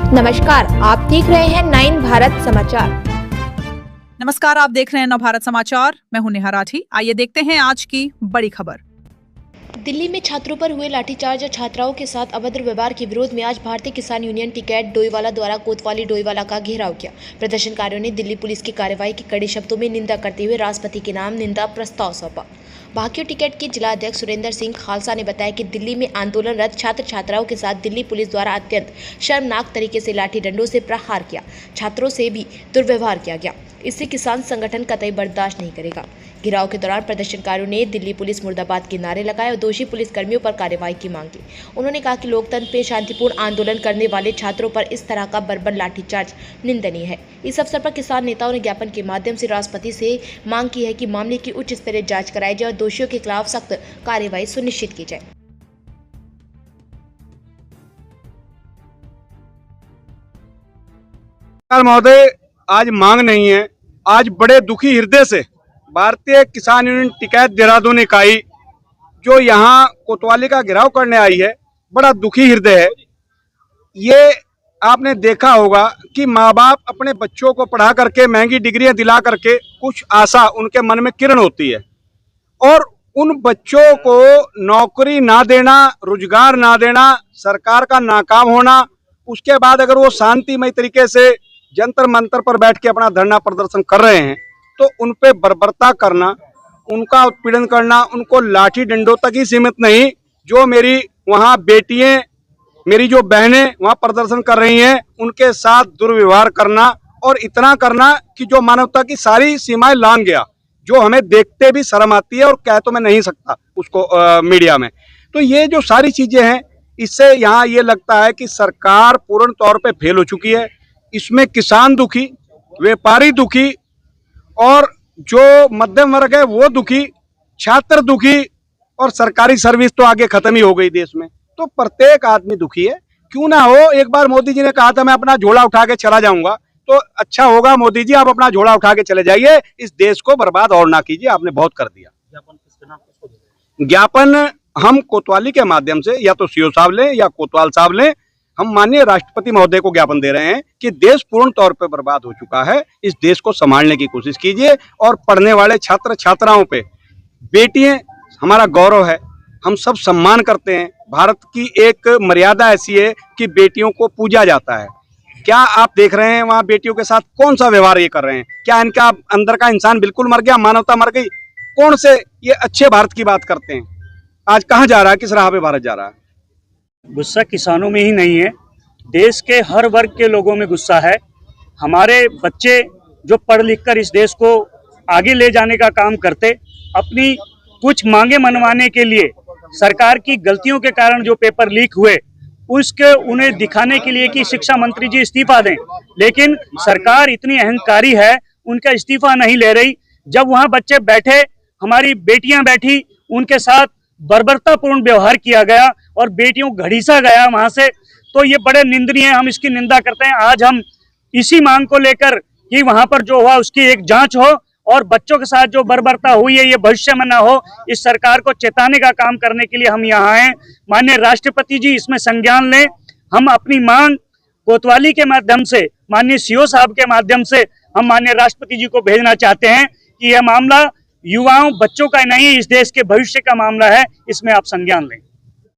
नमस्कार, आप देख रहे हैं 9 भारत समाचार। नमस्कार, आप देख रहे हैं नवभारत समाचार। मैं हूं नेहा राठी। आइए देखते हैं आज की बड़ी खबर। दिल्ली में छात्रों पर हुए लाठीचार्ज और छात्राओं के साथ अभद्र व्यवहार के विरोध में आज भारतीय किसान यूनियन टिकैत डोईवाला द्वारा कोतवाली डोईवाला का घेराव किया। प्रदर्शनकारियों ने दिल्ली पुलिस की कार्रवाई की कड़े शब्दों में निंदा करते हुए राष्ट्रपति के नाम निंदा प्रस्ताव सौंपा। भाकियू टिकैत के जिला अध्यक्ष सुरेंद्र सिंह खालसा ने बताया कि दिल्ली में आंदोलनरत छात्र छात्राओं के साथ दिल्ली पुलिस द्वारा अत्यंत शर्मनाक तरीके से लाठी डंडों से प्रहार किया। छात्रों से भी दुर्व्यवहार किया गया। इससे किसान संगठन कतई बर्दाश्त नहीं करेगा। घेराव के दौरान प्रदर्शनकारियों ने दिल्ली पुलिस मुर्दाबाद के नारे लगाए और दोषी पुलिसकर्मियों पर कार्रवाई की मांग की। उन्होंने कहा कि लोकतंत्र पे शांतिपूर्ण आंदोलन करने वाले छात्रों पर इस तरह का बर्बर लाठीचार्ज निंदनीय है। इस अवसर पर किसान नेताओं ने ज्ञापन के माध्यम से राष्ट्रपति से मांग की है कि मामले की उच्च स्तरीय जांच कराई जाए और दोषियों के खिलाफ सख्त कार्रवाई सुनिश्चित की जाए। महोदय, आज मांग नहीं है। आज बड़े दुखी हृदय से भारतीय किसान यूनियन टिकैत देहरादून इकाई जो यहाँ कोतवाली का घेराव करने आई है, बड़ा दुखी हृदय है। ये आपने देखा होगा कि माँ बाप अपने बच्चों को पढ़ा करके महंगी डिग्रियां दिला करके कुछ आशा उनके मन में किरण होती है, और उन बच्चों को नौकरी ना देना, रोजगार ना देना, सरकार का नाकाम होना, उसके बाद अगर वो शांतिमय तरीके से जंतर मंतर पर बैठ के अपना धरना प्रदर्शन कर रहे हैं तो उन पे बर्बरता करना, उनका उत्पीड़न करना, उनको लाठी डंडों तक ही सीमित नहीं। जो मेरी वहाँ बेटियां, मेरी जो बहनें वहाँ प्रदर्शन कर रही हैं, उनके साथ दुर्व्यवहार करना और इतना करना कि जो मानवता की सारी सीमाएं लांघ गया, जो हमें देखते भी शर्म आती है और कह तो मैं नहीं सकता उसको मीडिया में। तो ये जो सारी चीजें हैं, इससे यहाँ ये लगता है कि सरकार पूर्ण तौर पे फेल हो चुकी है। इसमें किसान दुखी, व्यापारी दुखी और जो मध्यम वर्ग है वो दुखी, छात्र दुखी, और सरकारी सर्विस तो आगे खत्म ही हो गई देश में। तो प्रत्येक आदमी दुखी है। क्यों ना हो, एक बार मोदी जी ने कहा था मैं अपना झोला उठा के चला जाऊंगा, तो अच्छा होगा मोदी जी आप अपना झोला उठा के चले जाइए, इस देश को बर्बाद और ना कीजिए, आपने बहुत कर दिया। ज्ञापन हम कोतवाली के माध्यम से, या तो सीओ साहब लें या कोतवाल साहब लें, हम माननीय राष्ट्रपति महोदय को ज्ञापन दे रहे हैं कि देश पूर्ण तौर पर बर्बाद हो चुका है, इस देश को संभालने की कोशिश कीजिए। और पढ़ने वाले छात्र छात्राओं पे, बेटियां हमारा गौरव है, हम सब सम्मान करते हैं। भारत की एक मर्यादा ऐसी है कि बेटियों को पूजा जाता है। क्या आप देख रहे हैं वहाँ बेटियों के साथ कौन सा व्यवहार ये कर रहे हैं? क्या इनका अंदर का इंसान बिल्कुल मर गया, मानवता मर गई? कौन से ये अच्छे भारत की बात करते हैं? आज कहाँ जा रहा है, किस राह पे भारत जा रहा है? गुस्सा किसानों में ही नहीं है, देश के हर वर्ग के लोगों में गुस्सा है। हमारे बच्चे जो पढ़ लिख कर इस देश को आगे ले जाने का काम करते, अपनी कुछ मांगे मनवाने के लिए सरकार की गलतियों के कारण जो पेपर लीक हुए, उसके उन्हें दिखाने के लिए कि शिक्षा मंत्री जी इस्तीफा दें, लेकिन सरकार इतनी अहंकारी है, उनका इस्तीफा नहीं ले रही। जब वहाँ बच्चे बैठे, हमारी बेटियां बैठी, उनके साथ बर्बरतापूर्ण व्यवहार किया गया और बेटियों को घड़ीसा गया वहां से, तो ये बड़े निंदनीय है। हम इसकी निंदा करते हैं। आज हम इसी मांग को लेकर कि वहां पर जो हुआ उसकी एक जांच हो और बच्चों के साथ जो बर्बरता हुई है ये भविष्य में ना हो, इस सरकार को चेताने का काम करने के लिए हम यहाँ आए। माननीय राष्ट्रपति जी इसमें संज्ञान लें। हम अपनी मांग कोतवाली के माध्यम से, माननीय सीओ साहब के माध्यम से हम माननीय राष्ट्रपति जी को भेजना चाहते हैं कि यह मामला युवाओं, बच्चों का नहीं, इस देश के भविष्य का मामला है, इसमें आप संज्ञान लें।